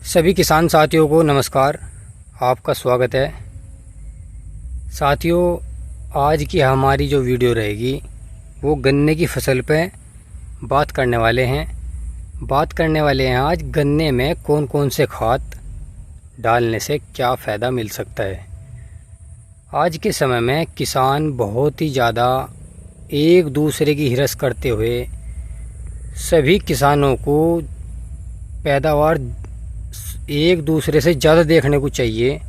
सभी किसान साथियों को नमस्कार। आपका स्वागत है। साथियों, आज की हमारी जो वीडियो रहेगी वो गन्ने की फसल पे बात करने वाले हैं आज गन्ने में कौन कौन से खाद डालने से क्या फ़ायदा मिल सकता है। आज के समय में किसान बहुत ही ज़्यादा एक दूसरे की हिरस करते हुए सभी किसानों को पैदावार एक दूसरे से ज़्यादा देखने को चाहिए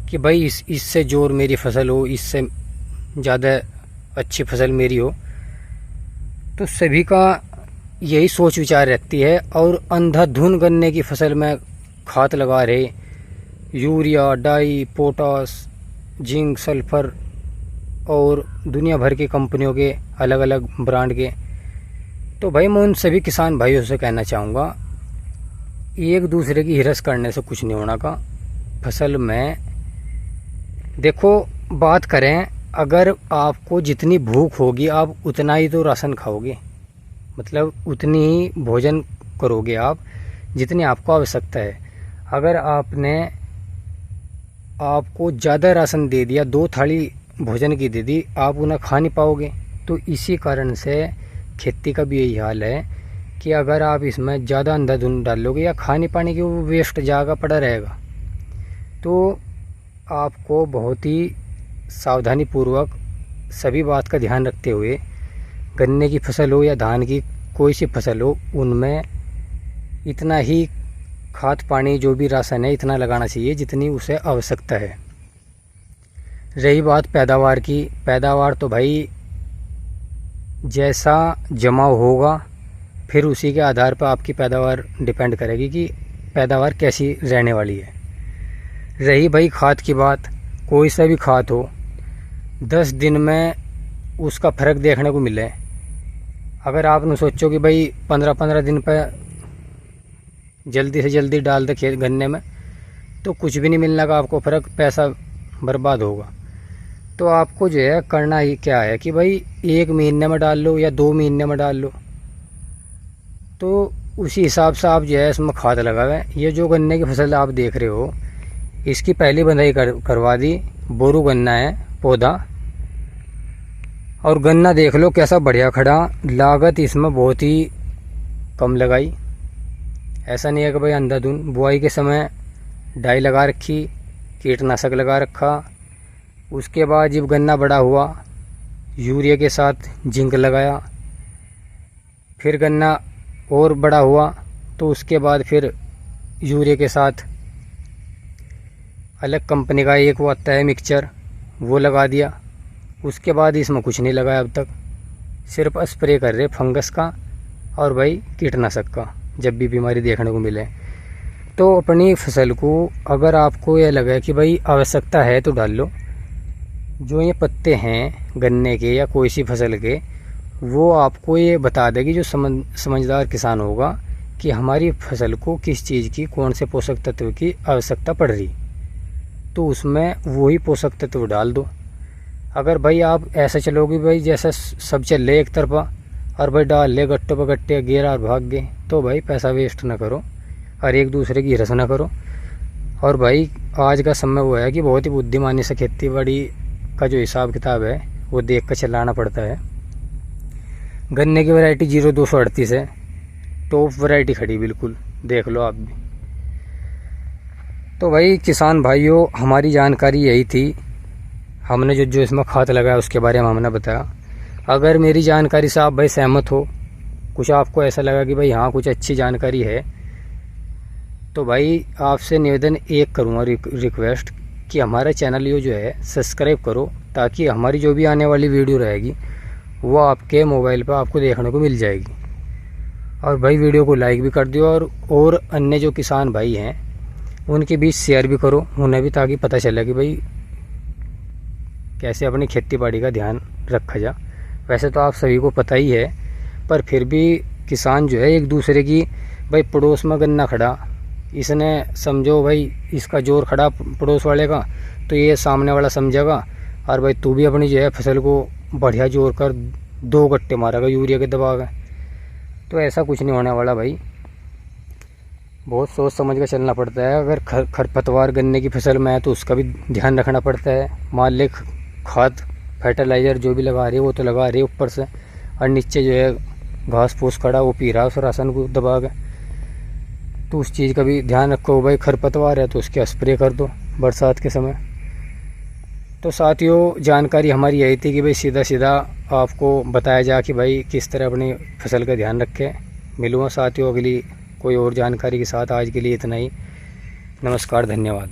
कि भाई इससे जोर मेरी फसल हो, इससे ज़्यादा अच्छी फसल मेरी हो। तो सभी का यही सोच विचार रहती है और अंधाधुन गन्ने की फसल में खाद लगा रहे, यूरिया, डाई, पोटास, जिंक, सल्फर और दुनिया भर की कंपनियों के अलग अलग ब्रांड के। तो भाई मैं उन सभी किसान भाइयों से कहना चाहूँगा, एक दूसरे की हिरस करने से कुछ नहीं होना का। फसल में देखो, बात करें, अगर आपको जितनी भूख होगी आप उतना ही तो राशन खाओगे, मतलब उतनी ही भोजन करोगे आप जितनी आपको आवश्यकता है। अगर आपको ज़्यादा राशन दे दिया, 2 थाली भोजन की दे दी, आप उन्हें खा नहीं पाओगे। तो इसी कारण से खेती का भी यही हाल है कि अगर आप इसमें ज़्यादा अंधाधुंध डालोगे या खाने पानी की वो वेस्ट जाएगा, पड़ा रहेगा। तो आपको बहुत ही सावधानी पूर्वक सभी बात का ध्यान रखते हुए गन्ने की फसल हो या धान की कोई सी फसल हो, उनमें इतना ही खाद पानी जो भी राशन है इतना लगाना चाहिए जितनी उसे आवश्यकता है। रही बात पैदावार की, पैदावार तो भाई जैसा जमाव होगा फिर उसी के आधार पर आपकी पैदावार डिपेंड करेगी कि पैदावार कैसी रहने वाली है। रही भाई खाद की बात, कोई सा भी खाद हो 10 दिन में उसका फ़र्क देखने को मिले। अगर आपने सोचो कि भाई 15-15 दिन पर जल्दी से जल्दी डाल दे खेत गन्ने में, तो कुछ भी नहीं मिलने का आपको फ़र्क, पैसा बर्बाद होगा। तो आपको जो है करना ही क्या है कि भाई 1 महीने में डाल लो या 2 महीने में डाल लो, तो उसी हिसाब से आप जो है इसमें खाद लगावें। ये जो गन्ने की फसल आप देख रहे हो, इसकी पहली बंधाई करवा दी, बोरू गन्ना है पौधा, और गन्ना देख लो कैसा बढ़िया खड़ा। लागत इसमें बहुत ही कम लगाई, ऐसा नहीं है कि भाई अंधाधुंध। बुआई के समय डाई लगा रखी, कीटनाशक लगा रखा, उसके बाद जब गन्ना बड़ा हुआ यूरिया के साथ जिंक लगाया, फिर गन्ना और बड़ा हुआ तो उसके बाद फिर यूरिया के साथ अलग कंपनी का एक वो आता है मिक्सचर, वो लगा दिया। उसके बाद इसमें कुछ नहीं लगाया अब तक, सिर्फ स्प्रे कर रहे फंगस का और भाई कीटनाशक का जब भी बीमारी देखने को मिले। तो अपनी फसल को अगर आपको यह लगे कि भाई आवश्यकता है तो डाल लो। जो ये पत्ते हैं गन्ने के या कोई सी फसल के, वो आपको ये बता देगी जो समझदार किसान होगा कि हमारी फसल को किस चीज़ की, कौन से पोषक तत्व की आवश्यकता पड़ रही, तो उसमें वही पोषक तत्व डाल दो। अगर भाई आप ऐसा चलोगे भाई जैसा सब चल रहे एक तरफा और भाई डाल ले गट्टों पर गट्टे गेरा और भाग गए, तो भाई पैसा वेस्ट ना करो और एक दूसरे की हिरस ना करो। और भाई आज का समय वो है कि बहुत ही बुद्धिमानी से खेती बाड़ी का जो हिसाब किताब है वो देख कर चलाना पड़ता है। गन्ने की वैरायटी 0238 है, टॉप वैरायटी खड़ी, बिल्कुल देख लो आप भी। तो भाई किसान भाइयों, हमारी जानकारी यही थी। हमने जो इसमें खाद लगाया उसके बारे में हमने बताया। अगर मेरी जानकारी से आप भाई सहमत हो, कुछ आपको ऐसा लगा कि भाई हाँ कुछ अच्छी जानकारी है, तो भाई आपसे निवेदन एक करूँगा, रिक्वेस्ट कि हमारा चैनल ये जो है सब्सक्राइब करो, ताकि हमारी जो भी आने वाली वीडियो रहेगी वो आपके मोबाइल पर आपको देखने को मिल जाएगी। और भाई वीडियो को लाइक भी कर दियो और अन्य जो किसान भाई हैं उनके बीच शेयर भी करो उन्हें भी, ताकि पता चले कि भाई कैसे अपनी खेती बाड़ी का ध्यान रखा जा। वैसे तो आप सभी को पता ही है, पर फिर भी किसान जो है एक दूसरे की, भाई पड़ोस में गन्ना खड़ा, इसने समझो भाई इसका जोर खड़ा पड़ोस वाले का, तो ये सामने वाला समझेगा और भाई तू भी अपनी जो है फसल को बढ़िया जोर कर 2 गट्टे मारेगा यूरिया के दबा के। तो ऐसा कुछ नहीं होने वाला भाई। बहुत सोच समझ कर चलना पड़ता है। अगर खरपतवार गन्ने की फसल में है तो उसका भी ध्यान रखना पड़ता है। मान ले खाद फर्टिलाइज़र जो भी लगा रही है वो तो लगा रही है ऊपर से, और नीचे जो है घास फूस खड़ा वो पी रहा है उस राशन को दबा के, तो उस चीज़ का भी ध्यान रखो। भाई खरपतवार है तो उसके स्प्रे कर दो बरसात के समय। तो साथियों जानकारी हमारी यही थी कि भाई सीधा सीधा आपको बताया जाए कि भाई किस तरह अपनी फसल का ध्यान रखें। मिलूँगा साथियों अगली कोई और जानकारी के साथ। आज के लिए इतना ही। नमस्कार, धन्यवाद।